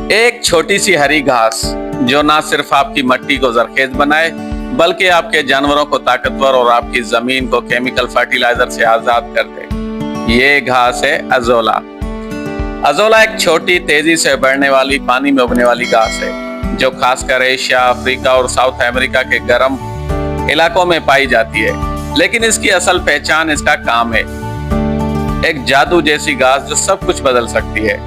एक छोटी सी हरी घास जो ना सिर्फ आपकी मिट्टी को जरखेज बनाए बल्कि आपके जानवरों को ताकतवर और आपकी जमीन को केमिकल फर्टिलाइजर से आजाद कर दे, ये घास है अजोला। अजोला एक छोटी तेजी से बढ़ने वाली पानी में उगने वाली घास है जो खासकर एशिया, अफ्रीका और साउथ अमेरिका के गर्म इलाकों में पाई जाती है। लेकिन इसकी असल पहचान इसका काम है, एक जादू जैसी घास जो सब कुछ बदल सकती है।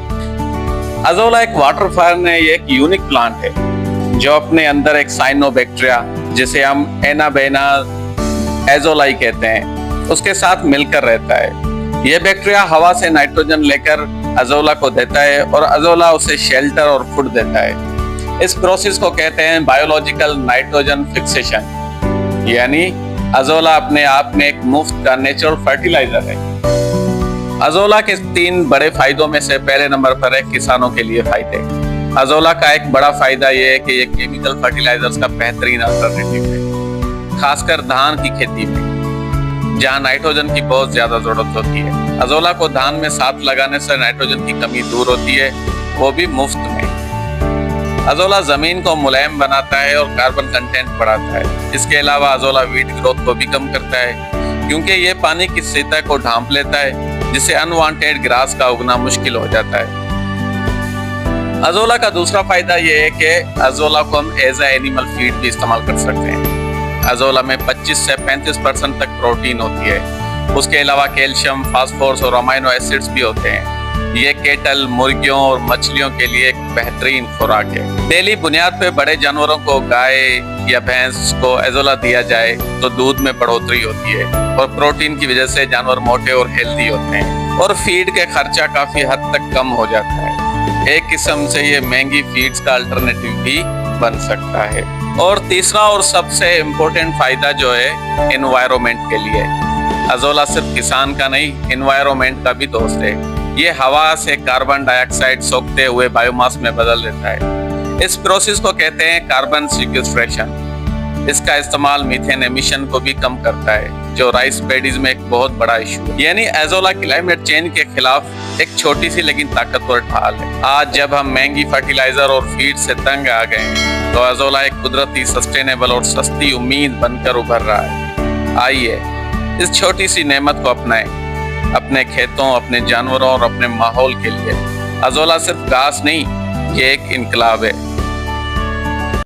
अजोला एक वाटर फर्न है, ये एक यूनिक प्लांट है जो अपने अंदर एक साइनोबैक्टीरिया जिसे हम एनाबेना एजोलाई कहते हैं उसके साथ मिलकर रहता है। ये बैक्टीरिया हवा से नाइट्रोजन लेकर अजोला को देता है और अजोला उसे शेल्टर और फूड देता है। इस प्रोसेस को कहते हैं बायोलॉजिकल नाइट्रोजन फिक्सेशन, यानी अजोला अपने आप में एक मुफ्त का नेचुरल फर्टिलाइजर है। अजोला के 3 बड़े फायदों में से पहले नंबर पर है किसानों के लिए फायदे। अजोला का एक बड़ा फायदा यह है कि ये केमिकल फर्टिलाइजर्स का बेहतरीन अल्टरनेटिव है, खासकर धान की खेती में जहां नाइट्रोजन की बहुत ज्यादा जरूरत होती है। अजोला को धान में साथ लगाने से नाइट्रोजन की कमी दूर होती है, वो भी मुफ्त में। अजोला जमीन को मुलायम बनाता है और कार्बन कंटेंट बढ़ाता है। इसके अलावा अजोला वीट ग्रोथ को भी कम करता है क्योंकि ये पानी की सतह को ढांप लेता है जिससे अनवांटेड ग्रास का उगना मुश्किल हो जाता है। अजोला का दूसरा फायदा यह है कि अजोला को हम एज ए एनिमल फीड भी इस्तेमाल कर सकते हैं। अजोला में 25 से 35% तक प्रोटीन होती है। उसके अलावा कैल्शियम, फास्फोरस और अमाइनो एसिड्स भी होते हैं। ये केटल, मुर्गियों और मछलियों के लिए एक बेहतरीन खुराक है। डेली बुनियाद पे बड़े जानवरों को, गाय या भैंस को अजोला दिया जाए तो दूध में बढ़ोतरी होती है और प्रोटीन की वजह से जानवर मोटे और हेल्दी होते हैं और फीड के खर्चा काफी हद तक कम हो जाता है। एक किस्म से ये महंगी फीड्स का अल्टरनेटिव भी बन सकता है। और तीसरा और सबसे इम्पोर्टेंट फायदा जो है एनवायरनमेंट के लिए, अजोला सिर्फ किसान का नहीं, एनवायरनमेंट का भी दोस्त है। ये हवा से कार्बन डाइऑक्साइड सोखते हुए बायोमास में बदल देता है। इस प्रोसेस को कहते हैं कार्बन सिक्वेस्ट्रेशन। इसका इस्तेमाल मीथेन एमिशन को भी कम करता है जो राइस पैडीज में एक बहुत बड़ा इशू है। यानी अजोला क्लाइमेट चेंज के खिलाफ एक छोटी सी लेकिन ताकतवर ढाल है। आज जब हम महंगी फर्टिलाइजर और फीड से तंग आ गए हैं तो अजोला एक कुदरती, सस्टेनेबल और सस्ती उम्मीद बनकर उभर रहा है। आइए इस छोटी सी नेमत को अपनाएं, अपने खेतों, अपने जानवरों और अपने माहौल के लिए। अजोला सिर्फ घास नहीं, ये एक इनकलाब है।